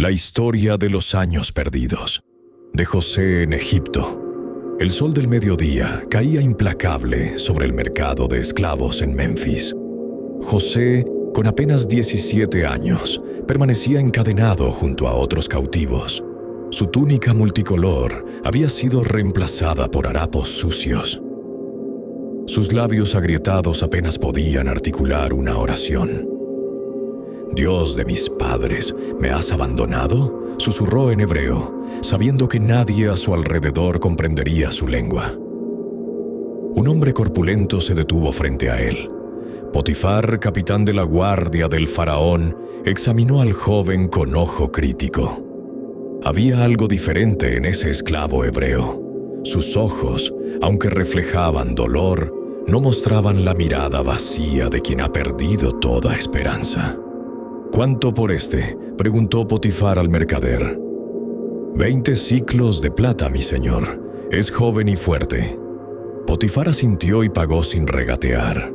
La historia de los años perdidos, de José en Egipto. El sol del mediodía caía implacable sobre el mercado de esclavos en Memphis. José, con apenas 17 años, permanecía encadenado junto a otros cautivos. Su túnica multicolor había sido reemplazada por harapos sucios. Sus labios agrietados apenas podían articular una oración. «Dios de mis padres, ¿me has abandonado?», susurró en hebreo, sabiendo que nadie a su alrededor comprendería su lengua. Un hombre corpulento se detuvo frente a él. Potifar, capitán de la guardia del faraón, examinó al joven con ojo crítico. Había algo diferente en ese esclavo hebreo. Sus ojos, aunque reflejaban dolor, no mostraban la mirada vacía de quien ha perdido toda esperanza. «¿Cuánto por este?», preguntó Potifar al mercader. 20 siclos de plata, mi señor. Es joven y fuerte». Potifar asintió y pagó sin regatear.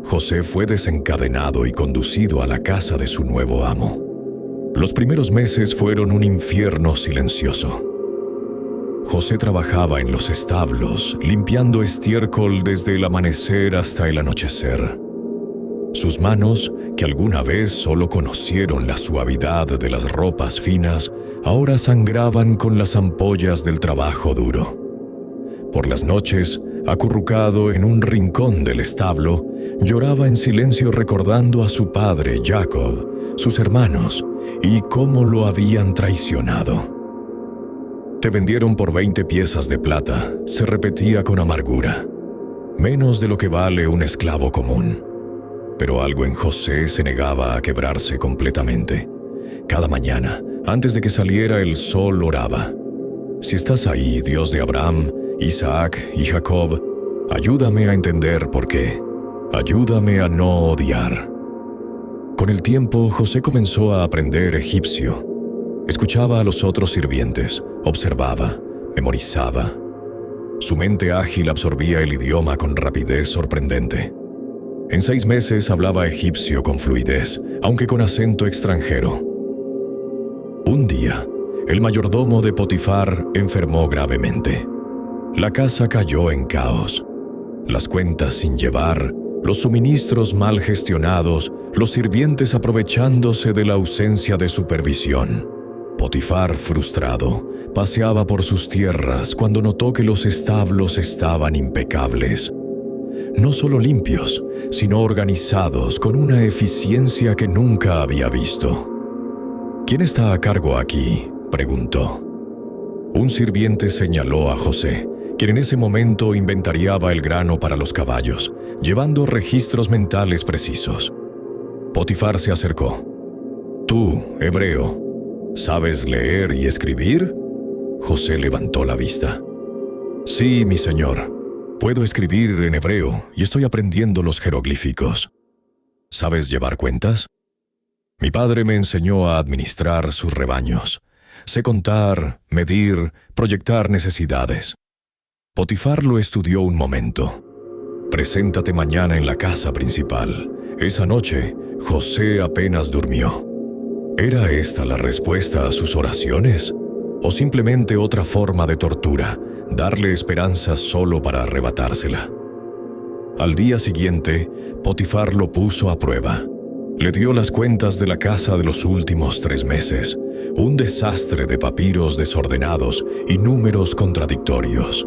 José fue desencadenado y conducido a la casa de su nuevo amo. Los primeros meses fueron un infierno silencioso. José trabajaba en los establos, limpiando estiércol desde el amanecer hasta el anochecer. Sus manos, que alguna vez solo conocieron la suavidad de las ropas finas, ahora sangraban con las ampollas del trabajo duro. Por las noches, acurrucado en un rincón del establo, lloraba en silencio recordando a su padre Jacob, sus hermanos, y cómo lo habían traicionado. «Te vendieron por 20 piezas de plata», se repetía con amargura. «Menos de lo que vale un esclavo común». Pero algo en José se negaba a quebrarse completamente. Cada mañana, antes de que saliera el sol, oraba: «Si estás ahí, Dios de Abraham, Isaac y Jacob, ayúdame a entender por qué. Ayúdame a no odiar». Con el tiempo, José comenzó a aprender egipcio. Escuchaba a los otros sirvientes, observaba, memorizaba. Su mente ágil absorbía el idioma con rapidez sorprendente. En 6 meses hablaba egipcio con fluidez, aunque con acento extranjero. Un día, el mayordomo de Potifar enfermó gravemente. La casa cayó en caos. Las cuentas sin llevar, los suministros mal gestionados, los sirvientes aprovechándose de la ausencia de supervisión. Potifar, frustrado, paseaba por sus tierras cuando notó que los establos estaban impecables. No solo limpios, sino organizados con una eficiencia que nunca había visto. «¿Quién está a cargo aquí?», preguntó. Un sirviente señaló a José, quien en ese momento inventariaba el grano para los caballos, llevando registros mentales precisos. Potifar se acercó. «Tú, hebreo, ¿sabes leer y escribir?». José levantó la vista. «Sí, mi señor. Puedo escribir en hebreo y estoy aprendiendo los jeroglíficos». «¿Sabes llevar cuentas?». «Mi padre me enseñó a administrar sus rebaños. Sé contar, medir, proyectar necesidades». Potifar lo estudió un momento. «Preséntate mañana en la casa principal». Esa noche, José apenas durmió. ¿Era esta la respuesta a sus oraciones? ¿O simplemente otra forma de tortura, darle esperanza solo para arrebatársela? Al día siguiente, Potifar lo puso a prueba. Le dio las cuentas de la casa de los últimos 3 meses, un desastre de papiros desordenados y números contradictorios.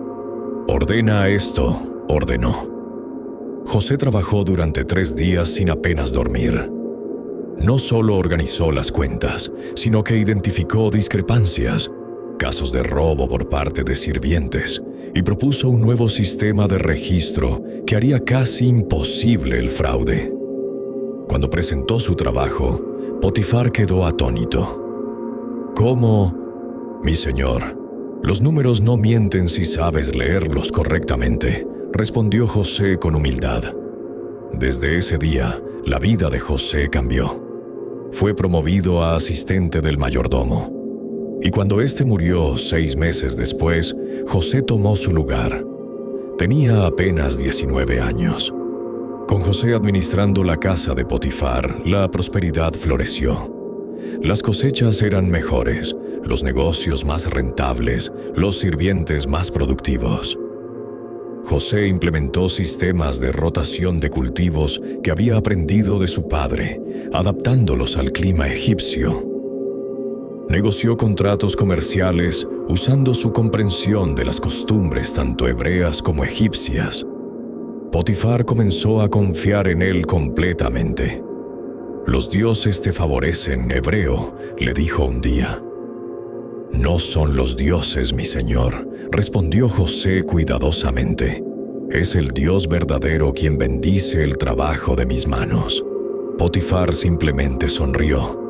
«Ordena esto», ordenó. José trabajó durante 3 días sin apenas dormir. No solo organizó las cuentas, sino que identificó discrepancias, casos de robo por parte de sirvientes, y propuso un nuevo sistema de registro que haría casi imposible el fraude. Cuando presentó su trabajo, Potifar quedó atónito. «¿Cómo? Mi señor, los números no mienten si sabes leerlos correctamente», respondió José con humildad. Desde ese día, la vida de José cambió. Fue promovido a asistente del mayordomo. Y cuando éste murió 6 meses después, José tomó su lugar. Tenía apenas 19 años. Con José administrando la casa de Potifar, la prosperidad floreció. Las cosechas eran mejores, los negocios más rentables, los sirvientes más productivos. José implementó sistemas de rotación de cultivos que había aprendido de su padre, adaptándolos al clima egipcio. Negoció contratos comerciales usando su comprensión de las costumbres tanto hebreas como egipcias. Potifar comenzó a confiar en él completamente. «Los dioses te favorecen, hebreo», le dijo un día. «No son los dioses, mi señor», respondió José cuidadosamente. «Es el Dios verdadero quien bendice el trabajo de mis manos». Potifar simplemente sonrió.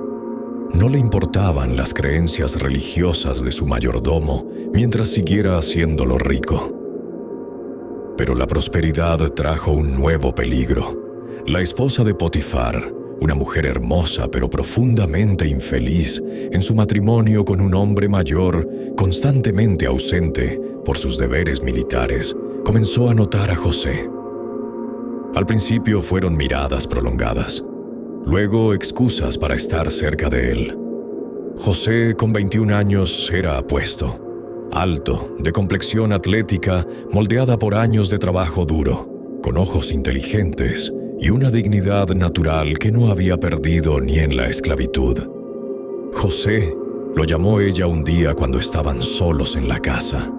No le importaban las creencias religiosas de su mayordomo mientras siguiera haciéndolo rico. Pero la prosperidad trajo un nuevo peligro. La esposa de Potifar, una mujer hermosa pero profundamente infeliz en su matrimonio con un hombre mayor, constantemente ausente por sus deberes militares, comenzó a notar a José. Al principio fueron miradas prolongadas, luego excusas para estar cerca de él. José, con 21 años, era apuesto, alto, de complexión atlética, moldeada por años de trabajo duro, con ojos inteligentes y una dignidad natural que no había perdido ni en la esclavitud. «José», lo llamó ella un día cuando estaban solos en la casa.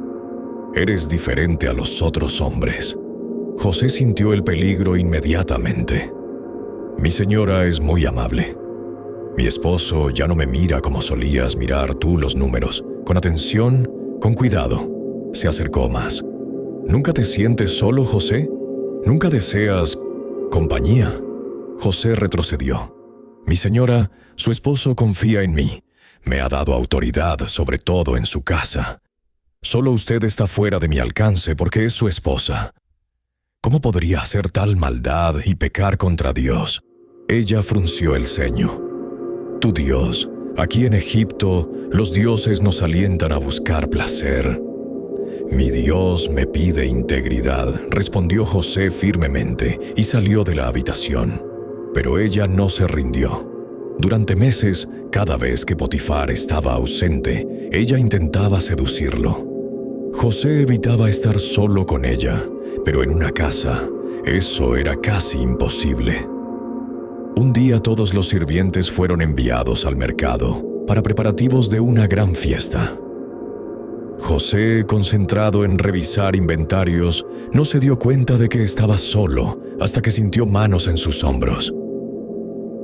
«Eres diferente a los otros hombres». José sintió el peligro inmediatamente. «Mi señora es muy amable. Mi esposo ya no me mira como solías mirar tú los números, con atención, con cuidado». Se acercó más. «¿Nunca te sientes solo, José? ¿Nunca deseas compañía?» José retrocedió. «Mi señora, su esposo confía en mí. Me ha dado autoridad sobre todo en su casa. Solo usted está fuera de mi alcance porque es su esposa. ¿Cómo podría hacer tal maldad y pecar contra Dios?». Ella frunció el ceño. «Tu Dios, aquí en Egipto, los dioses nos alientan a buscar placer». «Mi Dios me pide integridad», respondió José firmemente y salió de la habitación. Pero ella no se rindió. Durante meses, cada vez que Potifar estaba ausente, ella intentaba seducirlo. José evitaba estar solo con ella, pero en una casa, eso era casi imposible. Un día todos los sirvientes fueron enviados al mercado para preparativos de una gran fiesta. José, concentrado en revisar inventarios, no se dio cuenta de que estaba solo hasta que sintió manos en sus hombros.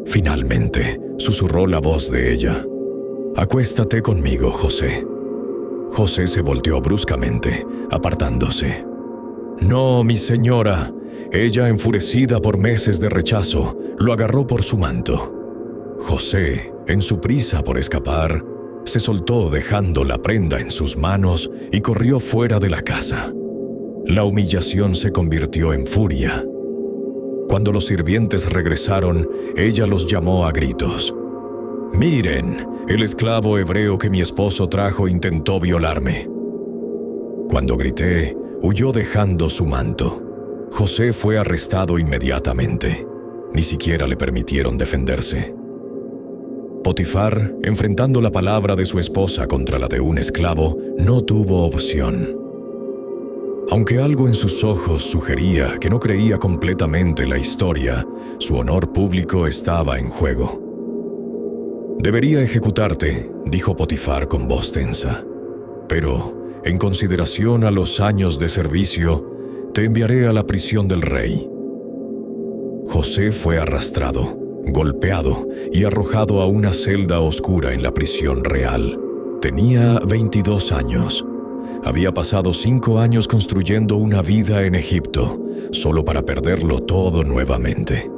Finalmente, susurró la voz de ella. «Acuéstate conmigo, José». José se volteó bruscamente, apartándose. «No, mi señora». Ella, enfurecida por meses de rechazo, lo agarró por su manto. José, en su prisa por escapar, se soltó dejando la prenda en sus manos y corrió fuera de la casa. La humillación se convirtió en furia. Cuando los sirvientes regresaron, ella los llamó a gritos. «Miren, el esclavo hebreo que mi esposo trajo intentó violarme». Cuando grité, huyó dejando su manto. José fue arrestado inmediatamente. Ni siquiera le permitieron defenderse. Potifar, enfrentando la palabra de su esposa contra la de un esclavo, no tuvo opción. Aunque algo en sus ojos sugería que no creía completamente la historia, su honor público estaba en juego. «Debería ejecutarte», dijo Potifar con voz tensa. «Pero, en consideración a los años de servicio, te enviaré a la prisión del rey». José fue arrastrado, golpeado y arrojado a una celda oscura en la prisión real. Tenía 22 años. Había pasado 5 años construyendo una vida en Egipto, solo para perderlo todo nuevamente.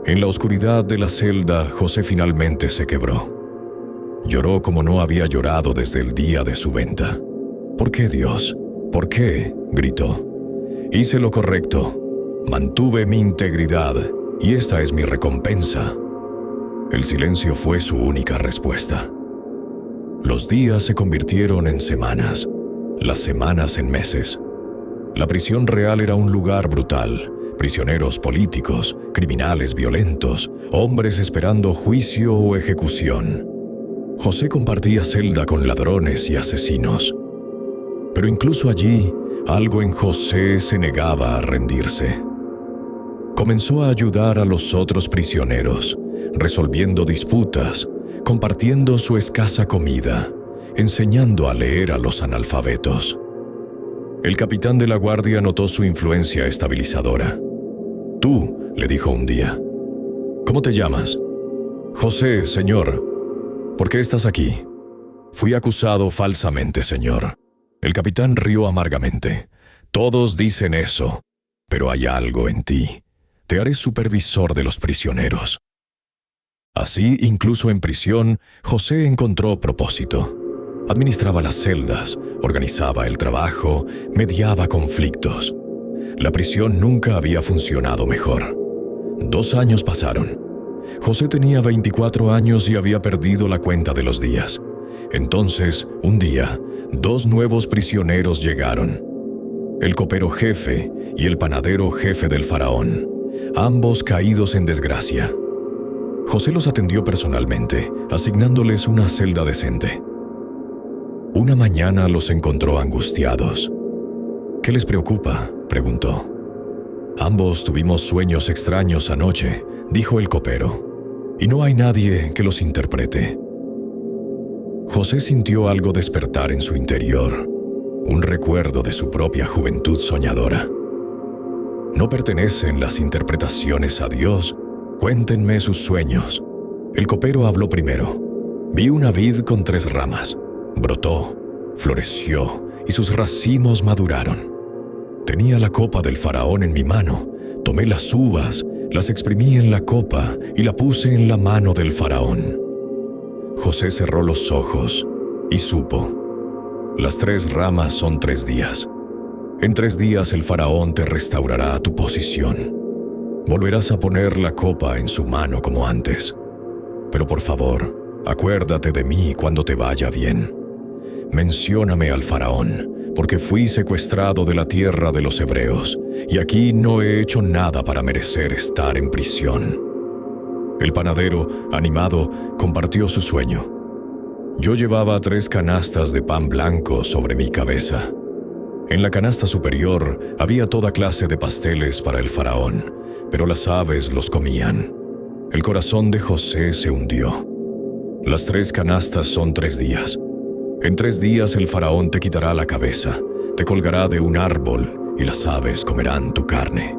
En la oscuridad de la celda, José finalmente se quebró. Lloró como no había llorado desde el día de su venta. «¿Por qué, Dios? ¿Por qué?», gritó. «Hice lo correcto. Mantuve mi integridad y esta es mi recompensa». El silencio fue su única respuesta. Los días se convirtieron en semanas, las semanas en meses. La prisión real era un lugar brutal, prisioneros políticos, criminales violentos, hombres esperando juicio o ejecución. José compartía celda con ladrones y asesinos. Pero incluso allí, algo en José se negaba a rendirse. Comenzó a ayudar a los otros prisioneros, resolviendo disputas, compartiendo su escasa comida, enseñando a leer a los analfabetos. El capitán de la guardia notó su influencia estabilizadora. «Tú», le dijo un día. «¿Cómo te llamas?» «José, señor». «¿Por qué estás aquí?» «Fui acusado falsamente, señor». El capitán rió amargamente. «Todos dicen eso, pero hay algo en ti. Te haré supervisor de los prisioneros». Así, incluso en prisión, José encontró propósito. Administraba las celdas, organizaba el trabajo, mediaba conflictos. La prisión nunca había funcionado mejor. 2 años pasaron. José tenía 24 años y había perdido la cuenta de los días. Entonces, un día, 2 nuevos prisioneros llegaron. El copero jefe y el panadero jefe del faraón, ambos caídos en desgracia. José los atendió personalmente, asignándoles una celda decente. Una mañana los encontró angustiados. «¿Qué les preocupa?», preguntó. «Ambos tuvimos sueños extraños anoche», dijo el copero, «y no hay nadie que los interprete». José sintió algo despertar en su interior, un recuerdo de su propia juventud soñadora. «No pertenecen las interpretaciones a Dios, cuéntenme sus sueños». El copero habló primero. «Vi una vid con 3 ramas. Brotó, floreció y sus racimos maduraron. Tenía la copa del faraón en mi mano. Tomé las uvas, las exprimí en la copa y la puse en la mano del faraón». José cerró los ojos y supo. Las 3 ramas son 3 días. En 3 días el faraón te restaurará tu posición. Volverás a poner la copa en su mano como antes. Pero por favor, acuérdate de mí cuando te vaya bien. Mencióname al faraón, porque fui secuestrado de la tierra de los hebreos, y aquí no he hecho nada para merecer estar en prisión. El panadero, animado, compartió su sueño. Yo llevaba 3 canastas de pan blanco sobre mi cabeza. En la canasta superior había toda clase de pasteles para el faraón, pero las aves los comían. El corazón de José se hundió. Las 3 canastas son 3 días. En 3 días el faraón te quitará la cabeza, te colgará de un árbol y las aves comerán tu carne.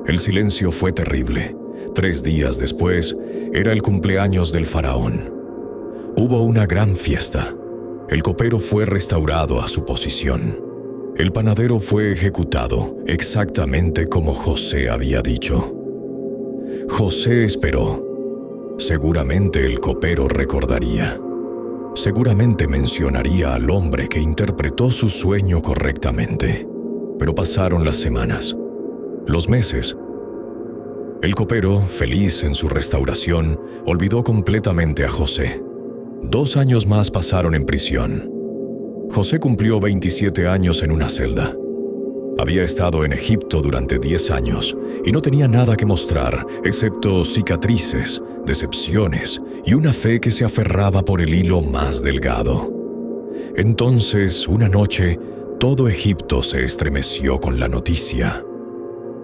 El silencio fue terrible. 3 días después era el cumpleaños del faraón. Hubo una gran fiesta. El copero fue restaurado a su posición. El panadero fue ejecutado exactamente como José había dicho. José esperó. Seguramente el copero recordaría. Seguramente mencionaría al hombre que interpretó su sueño correctamente. Pero pasaron las semanas, los meses. El copero, feliz en su restauración, olvidó completamente a José. 2 años más pasaron en prisión. José cumplió 27 años en una celda. Había estado en Egipto durante 10 años y no tenía nada que mostrar excepto cicatrices, decepciones y una fe que se aferraba por el hilo más delgado. Entonces, una noche, todo Egipto se estremeció con la noticia.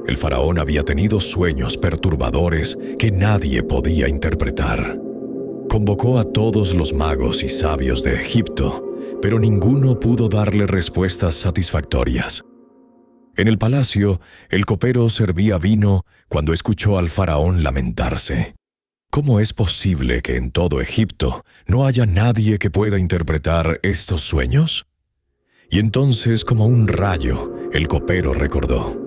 El faraón había tenido sueños perturbadores que nadie podía interpretar. Convocó a todos los magos y sabios de Egipto, pero ninguno pudo darle respuestas satisfactorias. En el palacio, el copero servía vino cuando escuchó al faraón lamentarse. ¿Cómo es posible que en todo Egipto no haya nadie que pueda interpretar estos sueños? Y entonces, como un rayo, el copero recordó: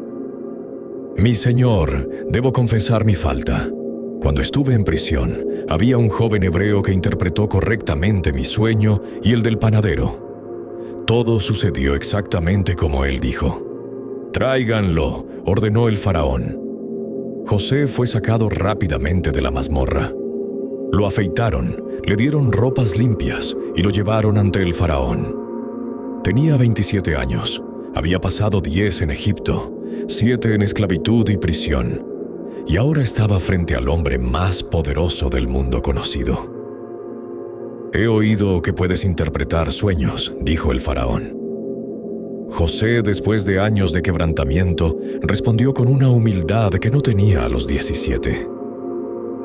«Mi señor, debo confesar mi falta. Cuando estuve en prisión, había un joven hebreo que interpretó correctamente mi sueño y el del panadero. Todo sucedió exactamente como él dijo. «Tráiganlo», ordenó el faraón. José fue sacado rápidamente de la mazmorra. Lo afeitaron, le dieron ropas limpias y lo llevaron ante el faraón. Tenía 27 años, Había pasado 10 en Egipto, 7 en esclavitud y prisión, y ahora estaba frente al hombre más poderoso del mundo conocido. «He oído que puedes interpretar sueños», dijo el faraón. José, después de años de quebrantamiento, respondió con una humildad que no tenía a los 17.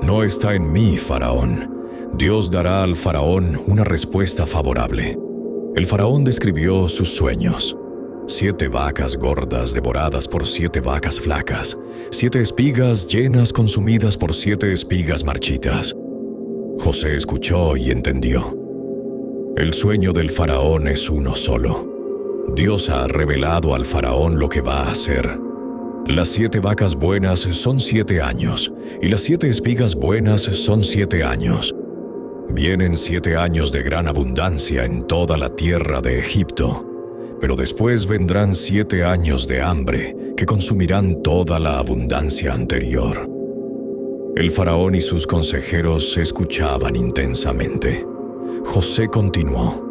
«No está en mí, faraón. Dios dará al faraón una respuesta favorable». El faraón describió sus sueños. 7 vacas gordas devoradas por 7 vacas flacas, 7 espigas llenas consumidas por 7 espigas marchitas. José escuchó y entendió. El sueño del faraón es uno solo. Dios ha revelado al faraón lo que va a hacer. Las 7 vacas buenas son 7 años, y las 7 espigas buenas son 7 años. Vienen 7 años de gran abundancia en toda la tierra de Egipto, pero después vendrán 7 años de hambre que consumirán toda la abundancia anterior. El faraón y sus consejeros escuchaban intensamente. José continuó.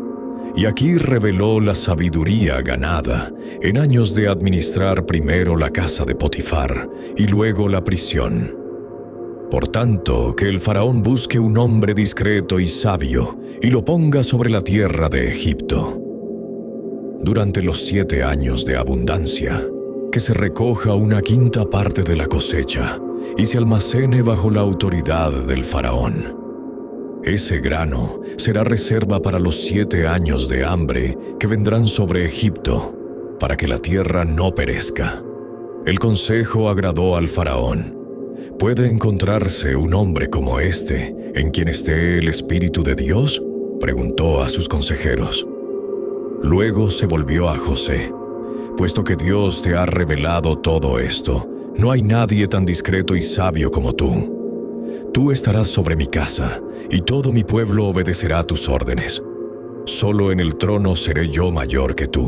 Y aquí reveló la sabiduría ganada en años de administrar primero la casa de Potifar y luego la prisión. Por tanto, que el faraón busque un hombre discreto y sabio y lo ponga sobre la tierra de Egipto. Durante los 7 años de abundancia, que se recoja una quinta parte de la cosecha y se almacene bajo la autoridad del faraón. Ese grano será reserva para los 7 años de hambre que vendrán sobre Egipto, para que la tierra no perezca. El consejo agradó al faraón. ¿Puede encontrarse un hombre como este, en quien esté el Espíritu de Dios?, preguntó a sus consejeros. Luego se volvió a José. Puesto que Dios te ha revelado todo esto, no hay nadie tan discreto y sabio como tú. Tú estarás sobre mi casa, y todo mi pueblo obedecerá tus órdenes. Solo en el trono seré yo mayor que tú.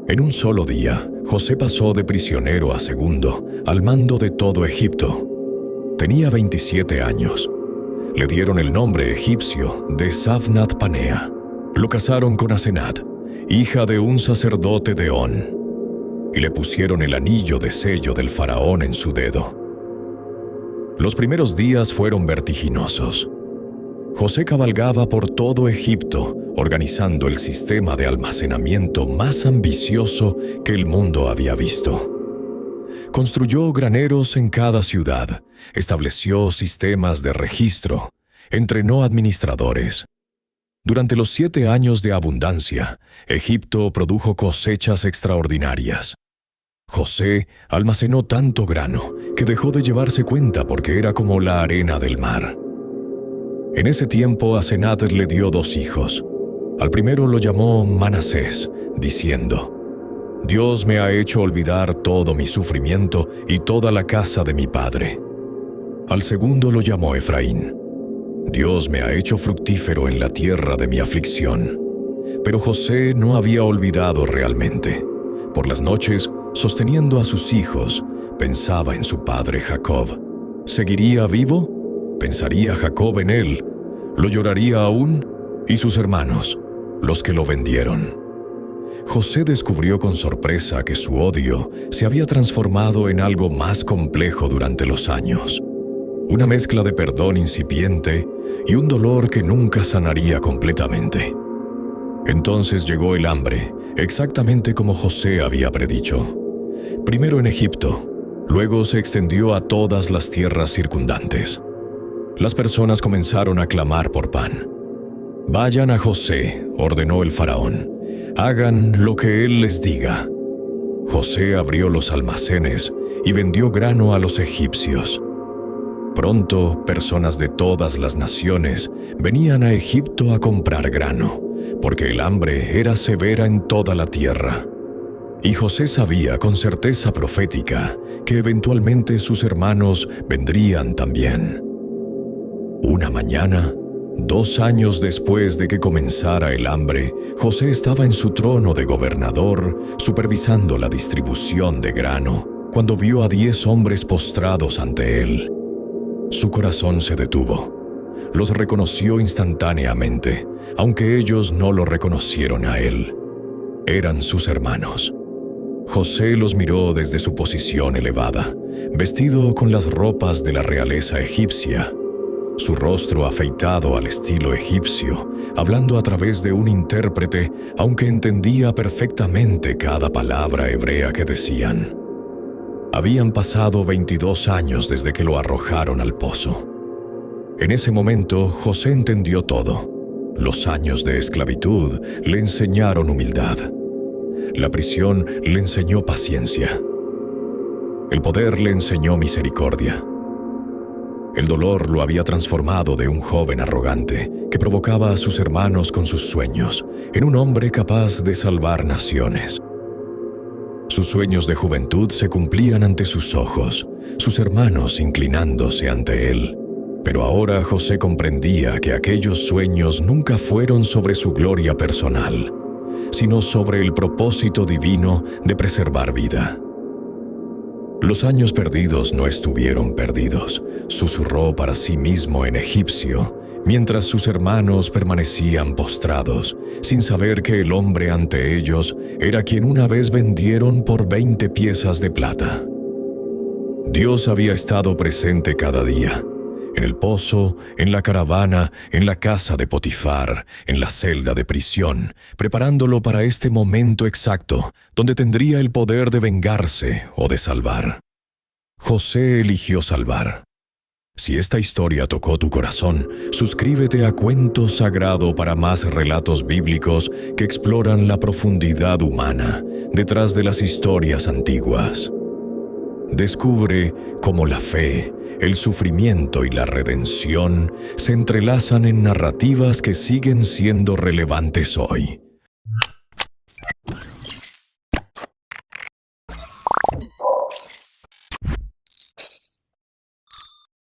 En un solo día, José pasó de prisionero a segundo, al mando de todo Egipto. Tenía 27 años. Le dieron el nombre egipcio de Safnat Panea. Lo casaron con Asenat, hija de un sacerdote de On, y le pusieron el anillo de sello del faraón en su dedo. Los primeros días fueron vertiginosos. José cabalgaba por todo Egipto, organizando el sistema de almacenamiento más ambicioso que el mundo había visto. Construyó graneros en cada ciudad, estableció sistemas de registro, entrenó administradores. Durante los 7 años de abundancia, Egipto produjo cosechas extraordinarias. José almacenó tanto grano que dejó de llevarse cuenta porque era como la arena del mar. En ese tiempo Asenat le dio 2 hijos. Al primero lo llamó Manasés, diciendo: Dios me ha hecho olvidar todo mi sufrimiento y toda la casa de mi padre. Al segundo lo llamó Efraín. Dios me ha hecho fructífero en la tierra de mi aflicción. Pero José no había olvidado realmente. Por las noches, sosteniendo a sus hijos, pensaba en su padre Jacob. ¿Seguiría vivo? ¿Pensaría Jacob en él? ¿Lo lloraría aún? ¿Y sus hermanos, los que lo vendieron? José descubrió con sorpresa que su odio se había transformado en algo más complejo durante los años. Una mezcla de perdón incipiente y un dolor que nunca sanaría completamente. Entonces llegó el hambre, exactamente como José había predicho. Primero en Egipto, luego se extendió a todas las tierras circundantes. Las personas comenzaron a clamar por pan. «Vayan a José», ordenó el faraón. «Hagan lo que él les diga». José abrió los almacenes y vendió grano a los egipcios. Pronto, personas de todas las naciones venían a Egipto a comprar grano, porque el hambre era severa en toda la tierra. Y José sabía con certeza profética que eventualmente sus hermanos vendrían también. Una mañana, 2 años después de que comenzara el hambre, José estaba en su trono de gobernador, supervisando la distribución de grano, cuando vio a 10 hombres postrados ante él. Su corazón se detuvo. Los reconoció instantáneamente, aunque ellos no lo reconocieron a él. Eran sus hermanos. José los miró desde su posición elevada, vestido con las ropas de la realeza egipcia, su rostro afeitado al estilo egipcio, hablando a través de un intérprete, aunque entendía perfectamente cada palabra hebrea que decían. Habían pasado 22 años desde que lo arrojaron al pozo. En ese momento, José entendió todo. Los años de esclavitud le enseñaron humildad. La prisión le enseñó paciencia. El poder le enseñó misericordia. El dolor lo había transformado de un joven arrogante que provocaba a sus hermanos con sus sueños en un hombre capaz de salvar naciones. Sus sueños de juventud se cumplían ante sus ojos, sus hermanos inclinándose ante él. Pero ahora José comprendía que aquellos sueños nunca fueron sobre su gloria personal, sino sobre el propósito divino de preservar vida. Los años perdidos no estuvieron perdidos, susurró para sí mismo en egipcio, mientras sus hermanos permanecían postrados, sin saber que el hombre ante ellos era quien una vez vendieron por 20 piezas de plata. Dios había estado presente cada día, en el pozo, en la caravana, en la casa de Potifar, en la celda de prisión, preparándolo para este momento exacto, donde tendría el poder de vengarse o de salvar. José eligió salvar. Si esta historia tocó tu corazón, suscríbete a Cuento Sagrado para más relatos bíblicos que exploran la profundidad humana detrás de las historias antiguas. Descubre cómo la fe, el sufrimiento y la redención se entrelazan en narrativas que siguen siendo relevantes hoy.